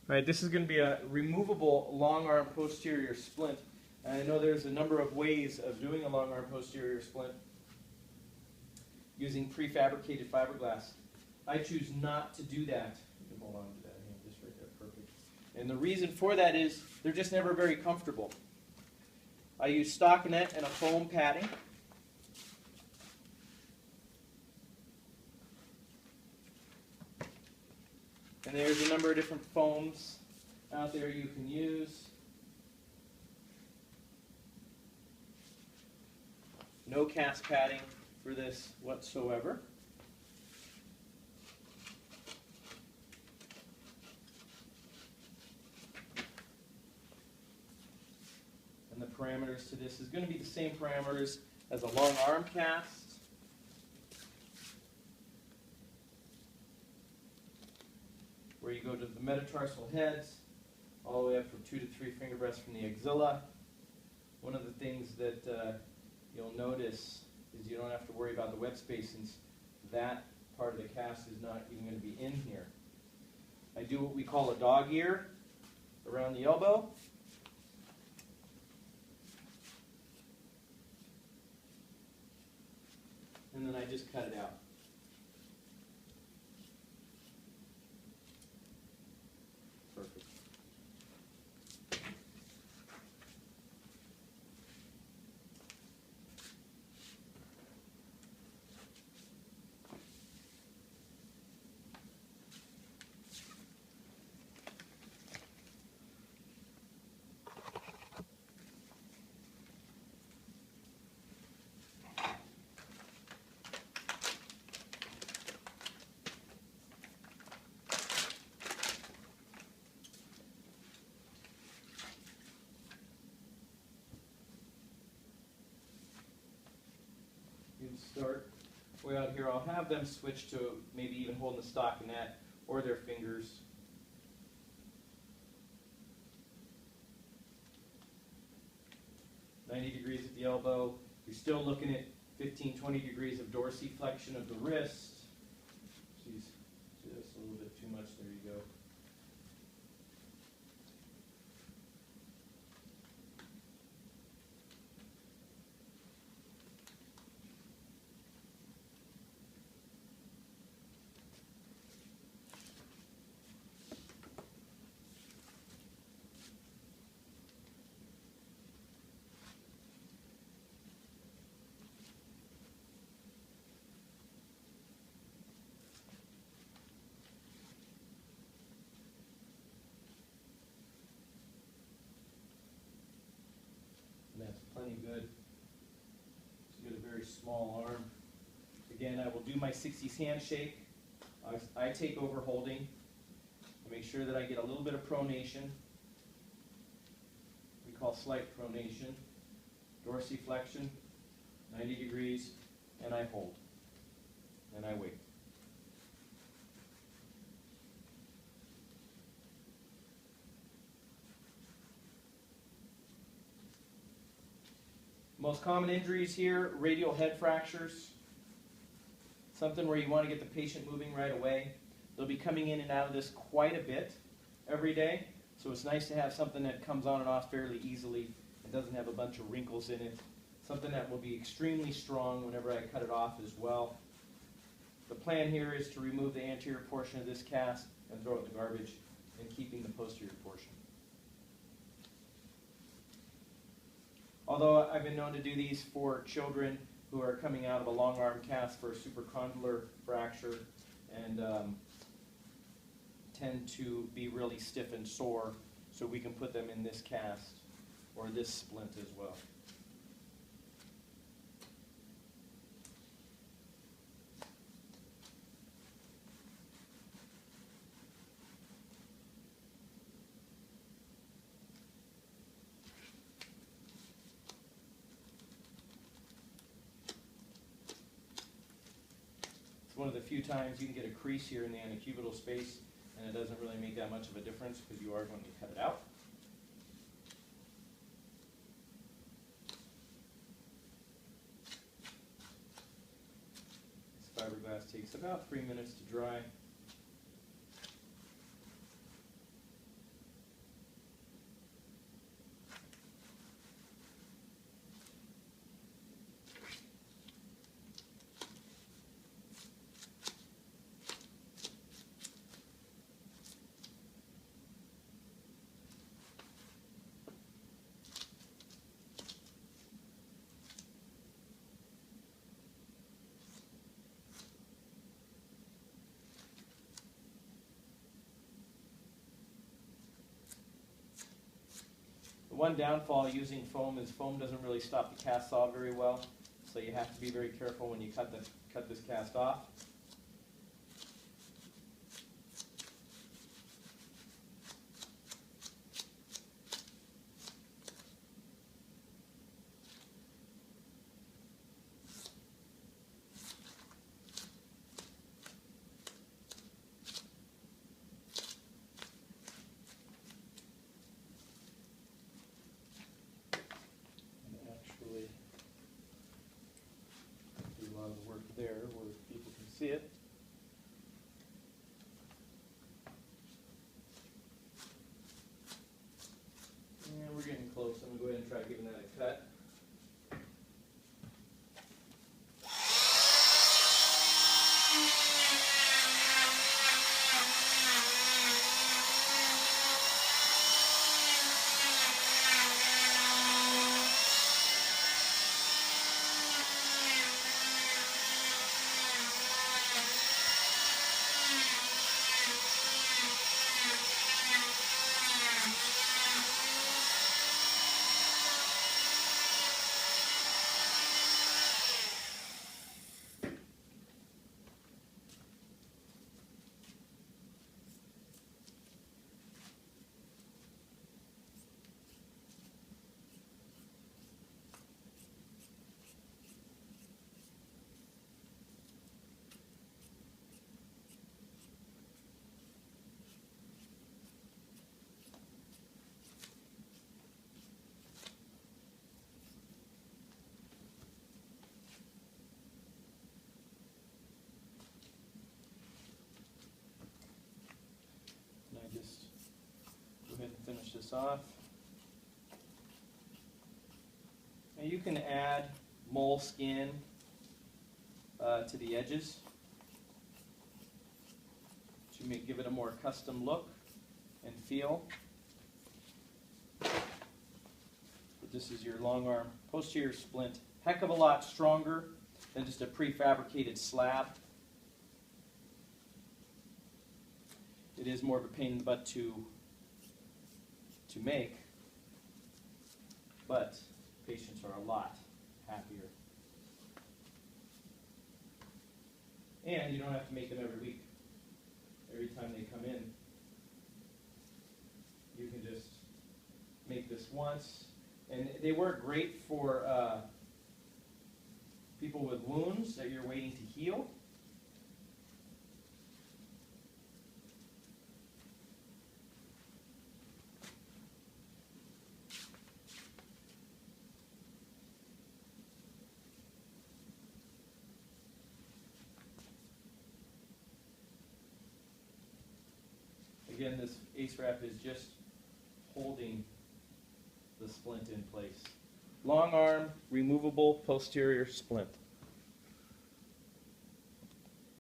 All right, this is going to be a removable long arm posterior splint. And I know there's a number of ways of doing a long arm posterior splint using prefabricated fiberglass. I choose not to do that. You can hold on to that hand just right there, perfect. And the reason for that is they're just never very comfortable. I use stockinette and a foam padding. And there's a number of different foams out there you can use. No cast padding for this whatsoever. And the parameters to this is going to be the same parameters as a long arm cast. Where you go to the metatarsal heads, all the way up from 2 to 3 finger breadths from the axilla. One of the things that you'll notice is you don't have to worry about the web space since that part of the cast is not even going to be in here. I do what we call a dog ear around the elbow. And then I just cut it out. Perfect. Start way out here. I'll have them switch to maybe even holding the stockinette or their fingers. "90 degrees at the elbow. You're still looking at 15-20 degrees of dorsiflexion of the wrist. She's just a little bit too much. There you go. That's plenty good. She's got a very small arm. Again, I will do my 60s handshake. I take over holding. I make sure that I get a little bit of pronation. We call slight pronation. Dorsiflexion, 90 degrees, and I hold. And I wait. Most common injuries here, radial head fractures. Something where you want to get the patient moving right away. They'll be coming in and out of this quite a bit every day, so it's nice to have something that comes on and off fairly easily and doesn't have a bunch of wrinkles in it. Something that will be extremely strong whenever I cut it off as well. The plan here is to remove the anterior portion of this cast and throw it in the garbage and keeping the posterior portion. Although I've been known to do these for children who are coming out of a long arm cast for a supracondylar fracture and tend to be really stiff and sore, so we can put them in this cast or this splint as well. One of the few times you can get a crease here in the antecubital space, and it doesn't really make that much of a difference because you are going to cut it out. This fiberglass takes about 3 minutes to dry. one downfall using foam is foam doesn't really stop the cast saw very well, so you have to be very careful when you cut this cast off. There where people can see it. And we're getting close. I'm going to go ahead and try giving that a cut. Just go ahead and finish this off. Now you can add moleskin to the edges to give it a more custom look and feel. But this is your long arm posterior splint. Heck of a lot stronger than just a prefabricated slab. It is more of a pain in the butt to make, but patients are a lot happier. And you don't have to make them every week. Every time they come in, you can just make this once. And they work great for people with wounds that you're waiting to heal. Again, this ACE wrap is just holding the splint in place. Long arm, removable posterior splint.